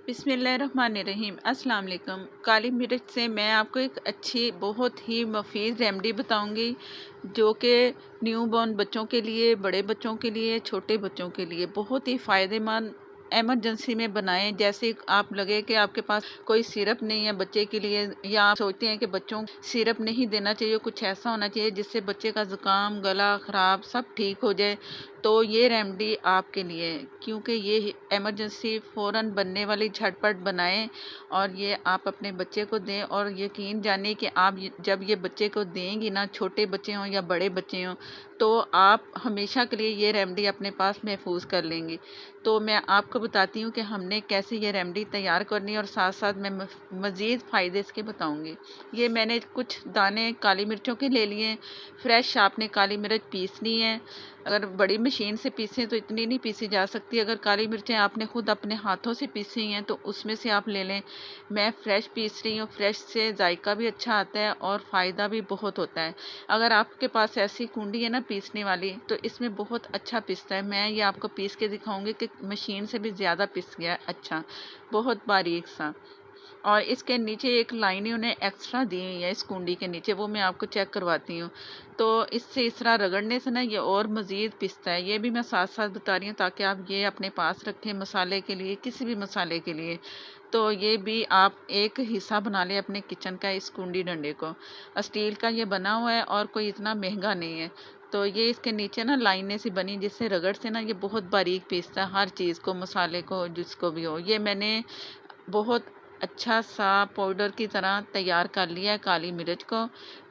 बिस्मिल्लाहिर्रहमानिर्रहीम। अस्सलाम वालेकुम। काली मिर्च से मैं आपको एक अच्छी बहुत ही मुफीद रेमेडी बताऊंगी जो कि न्यूबॉर्न बच्चों के लिए, बड़े बच्चों के लिए, छोटे बच्चों के लिए बहुत ही फ़ायदेमंद। एमरजेंसी में बनाएं। जैसे आप लगे कि आपके पास कोई सिरप नहीं है बच्चे के लिए, या आप सोचते हैं कि बच्चों को सिरप नहीं देना चाहिए, कुछ ऐसा होना चाहिए जिससे बच्चे का ज़ुकाम, गला ख़राब सब ठीक हो जाए, तो ये रेमेडी आपके लिए है। क्योंकि ये इमरजेंसी फ़ौरन बनने वाली झटपट बनाएं और ये आप अपने बच्चे को दें, और यकीन जानिए कि आप जब ये बच्चे को देंगी ना, छोटे बच्चे हों या बड़े बच्चे हों, तो आप हमेशा के लिए ये रेमेडी अपने पास महफूज कर लेंगी। तो मैं आपको बताती हूँ कि हमने कैसे ये रेमेडी तैयार करनी है, और साथ साथ मैं मज़ीद फ़ायदे इसके बताऊँगी। ये मैंने कुछ दाने काली मिर्चों के ले लिए। फ्रेश आपने काली मिर्च पीसनी है। अगर बड़ी मशीन से पीसें तो इतनी नहीं पीसी जा सकती। अगर काली मिर्चें आपने खुद अपने हाथों से पीसी हैं तो उसमें से आप ले लें। मैं फ़्रेश पीस रही हूँ। फ़्रेश से जायका भी अच्छा आता है और फ़ायदा भी बहुत होता है। अगर आपके पास ऐसी कुंडी है ना पीसने वाली, तो इसमें बहुत अच्छा पिसता है। मैं ये आपको पीस के दिखाऊंगी कि मशीन से भी ज़्यादा पिस गया अच्छा, बहुत बारीक सा। और इसके नीचे एक लाइन ही उन्हें एक्स्ट्रा दी हुई है इस कुंडी के नीचे, वो मैं आपको चेक करवाती हूँ। तो इससे इस तरह रगड़ने से ना ये और मज़ीद पिसता है। ये भी मैं साथ साथ बता रही हूँ ताकि आप ये अपने पास रखें मसाले के लिए, किसी भी मसाले के लिए। तो ये भी आप एक हिस्सा बना लें अपने किचन का, इस कुंडी डंडे को। स्टील का ये बना हुआ है और कोई इतना महंगा नहीं है। तो ये इसके नीचे ना लाइनें सी बनी, जिससे रगड़ से ना ये बहुत बारीक पीसता है हर चीज़ को, मसाले को, जिसको भी हो। ये मैंने बहुत अच्छा सा पाउडर की तरह तैयार कर लिया है काली मिर्च को।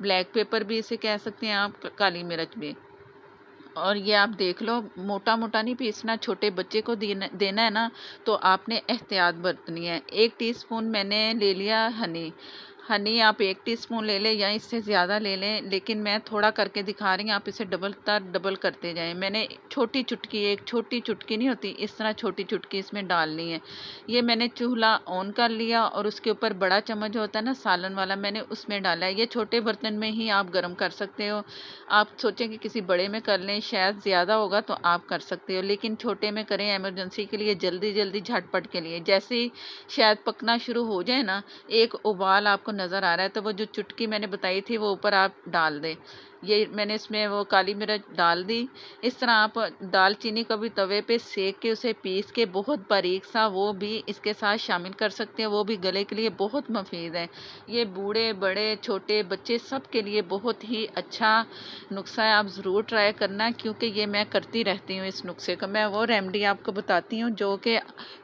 ब्लैक पेपर भी इसे कह सकते हैं आप, काली मिर्च भी। और ये आप देख लो, मोटा मोटा नहीं पीसना, छोटे बच्चे को देना देना है ना, तो आपने एहतियात बरतनी है। 1 टीस्पून मैंने ले लिया हनी। हनी आप 1 टीस्पून ले लें या इससे ज़्यादा ले लें, लेकिन मैं थोड़ा करके दिखा रही हूँ, आप इसे डबल करते जाएं। मैंने छोटी चुटकी, एक छोटी चुटकी नहीं होती, इस तरह छोटी चुटकी इसमें डालनी है। ये मैंने चूल्हा ऑन कर लिया और उसके ऊपर बड़ा चम्मच होता है ना सालन वाला, मैंने उसमें डाला है। ये छोटे बर्तन में ही आप गर्म कर सकते हो। आप सोचें कि किसी बड़े में कर लें, शायद ज़्यादा होगा तो आप कर सकते हो, लेकिन छोटे में करें इमरजेंसी के लिए, जल्दी जल्दी झटपट के लिए। जैसे ही शायद पकना शुरू हो जाए ना, एक उबाल आपको नज़र आ रहा है, तो वो जो चुटकी मैंने बताई थी वो ऊपर आप डाल दें। ये मैंने इसमें वो काली मिर्च डाल दी। इस तरह आप दालचीनी को भी तवे पे सेक के उसे पीस के बहुत बारीक सा वो भी इसके साथ शामिल कर सकते हैं। वो भी गले के लिए बहुत मुफीद है। ये बूढ़े बड़े छोटे बच्चे सब के लिए बहुत ही अच्छा नुस्खा है। आप ज़रूर ट्राई करना, क्योंकि ये मैं करती रहती हूँ इस नुस्खे का। मैं वो रेमेडी आपको बताती हूँ जो कि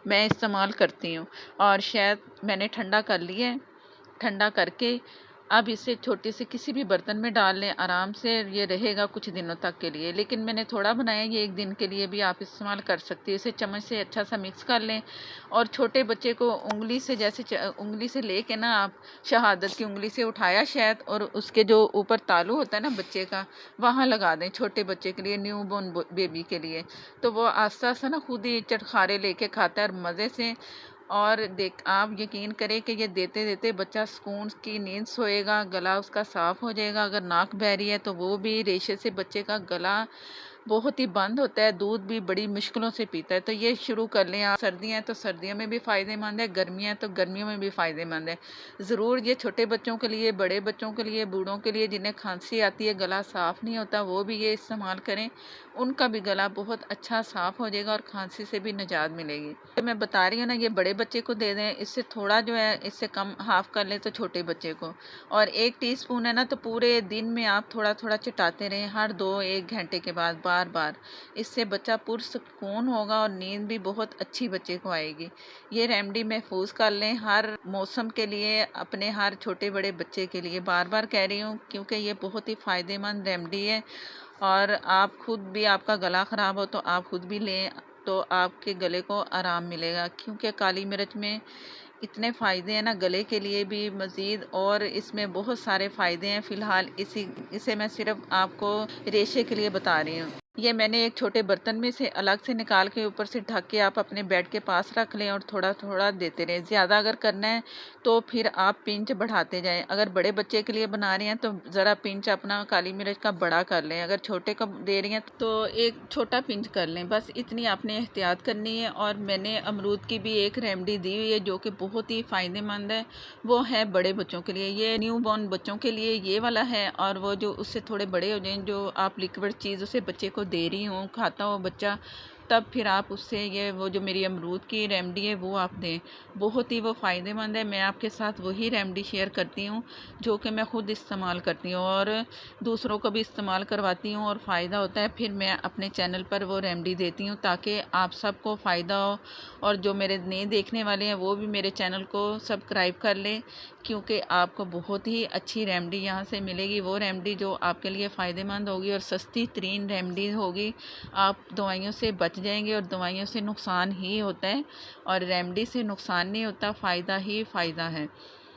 मैं इस्तेमाल करती हूँ। और शायद मैंने ठंडा कर लिया है। ठंडा करके अब इसे छोटे से किसी भी बर्तन में डाल लें, आराम से ये रहेगा कुछ दिनों तक के लिए। लेकिन मैंने थोड़ा बनाया, ये 1 दिन के लिए भी आप इस्तेमाल कर सकती हो। इसे चम्मच से अच्छा सा मिक्स कर लें, और छोटे बच्चे को उंगली से, जैसे उंगली से लेके ना आप शहादत की उंगली से उठाया शायद, और उसके जो ऊपर तालू होता है ना बच्चे का, वहाँ लगा दें छोटे बच्चे के लिए, न्यू बोर्न बेबी के लिए। तो वो आस्ता आस्ता ना खुद ही चटखारे लेके खाता है और मज़े से। और देख आप यकीन करें कि ये देते देते बच्चा सुकून की नींद सोएगा, गला उसका साफ़ हो जाएगा। अगर नाक बह रही है तो वो भी, रेशे से बच्चे का गला बहुत ही बंद होता है, दूध भी बड़ी मुश्किलों से पीता है। तो ये शुरू कर लें आप। सर्दियाँ हैं तो सर्दियों में भी फ़ायदेमंद है, गर्मियाँ हैं तो गर्मियों में भी फ़ायदेमंद है। ज़रूर ये छोटे बच्चों के लिए, बड़े बच्चों के लिए, बूढ़ों के लिए, जिन्हें खांसी आती है, गला साफ़ नहीं होता, वो भी ये इस्तेमाल करें। उनका भी गला बहुत अच्छा साफ़ हो जाएगा और खांसी से भी निजात मिलेगी। तो मैं बता रही हूँ ना, ये बड़े बच्चे को दे दें, इससे थोड़ा जो है इससे कम हाफ़ कर लें तो छोटे बच्चे को। और 1 टीस्पून है ना, तो पूरे दिन में आप थोड़ा थोड़ा चटाते रहें, हर 2-1 घंटे के बाद बार बार। इससे बच्चा पुरसुकून होगा और नींद भी बहुत अच्छी बच्चे को आएगी। ये रेमेडी महफूज कर लें हर मौसम के लिए, अपने हर छोटे बड़े बच्चे के लिए। बार बार कह रही हूँ क्योंकि ये बहुत ही फ़ायदेमंद रेमेडी है। और आप खुद भी, आपका गला ख़राब हो तो आप खुद भी लें, तो आपके गले को आराम मिलेगा। क्योंकि काली मिर्च में इतने फ़ायदे हैं ना गले के लिए भी मज़ीद, और इसमें बहुत सारे फ़ायदे हैं। फ़िलहाल इसे मैं सिर्फ़ आपको रेशे के लिए बता रही हूँ। ये मैंने एक छोटे बर्तन में से अलग से निकाल के ऊपर से ढक के आप अपने बेड के पास रख लें और थोड़ा-थोड़ा देते रहें। ज़्यादा अगर करना है तो फिर आप पिंच बढ़ाते जाएँ। अगर बड़े बच्चे के लिए बना रही हैं तो ज़रा पिंच अपना काली मिर्च का बड़ा कर लें। अगर छोटे को दे रही हैं तो एक छोटा पिंच कर लें। बस इतनी आपने एहतियात करनी है। और मैंने अमरूद की भी एक रेमेडी दी हुई है जो कि बहुत ही फ़ायदेमंद है। वो है बड़े बच्चों के लिए। ये न्यू बॉर्न बच्चों के लिए ये वाला है, और वो जो उससे थोड़े बड़े हो जाएँ, जो आप लिक्विड चीज़ उसे बच्चे को दे रही हों, खाता हो बच्चा, तब फिर आप उससे ये वो जो मेरी अमरूद की रेमेडी है वो आप दें। बहुत ही वो फ़ायदेमंद है। मैं आपके साथ वही रेमेडी शेयर करती हूँ जो कि मैं खुद इस्तेमाल करती हूँ और दूसरों को भी इस्तेमाल करवाती हूँ और फ़ायदा होता है। फिर मैं अपने चैनल पर वो रेमेडी देती हूँ ताकि आप सबको फ़ायदा हो। और जो मेरे नए देखने वाले हैं वो भी मेरे चैनल को सब्सक्राइब कर लें, क्योंकि आपको बहुत ही अच्छी रेमेडी यहाँ से मिलेगी। वो रेमेडी जो आपके लिए फ़ायदेमंद होगी और सस्ती तरीन रेमेडी होगी। आप दवाइयों से बच जाएंगे, और दवाइयों से नुकसान ही होता है और रेमेडी से नुकसान नहीं होता, फ़ायदा ही फ़ायदा है।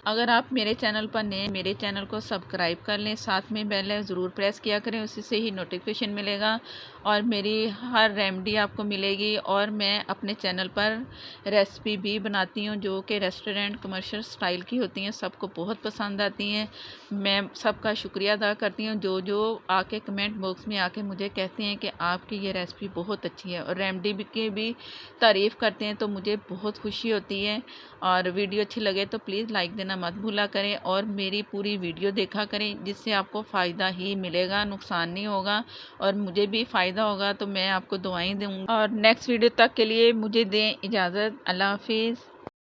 अगर आप मेरे चैनल पर नए, मेरे चैनल को सब्सक्राइब कर लें, साथ में बेल है ज़रूर प्रेस किया करें, उसी से ही नोटिफिकेशन मिलेगा और मेरी हर रेमेडी आपको मिलेगी। और मैं अपने चैनल पर रेसिपी भी बनाती हूँ जो कि रेस्टोरेंट कमर्शियल स्टाइल की होती हैं, सबको बहुत पसंद आती हैं। मैं सबका शुक्रिया अदा करती हूँ जो जो आके कमेंट बॉक्स में आके मुझे कहते हैं कि आपकी ये रेसिपी बहुत अच्छी है, और रेमेडी की भी तारीफ़ करते हैं, तो मुझे बहुत खुशी होती है। और वीडियो अच्छी लगे तो प्लीज़ लाइक देना मत भूला करें, और मेरी पूरी वीडियो देखा करें, जिससे आपको फ़ायदा ही मिलेगा, नुकसान नहीं होगा और मुझे भी फ़ायदा होगा। तो मैं आपको दुआएं दूँगी। और नेक्स्ट वीडियो तक के लिए मुझे दें इजाज़त। अल्लाह हाफ़िज़।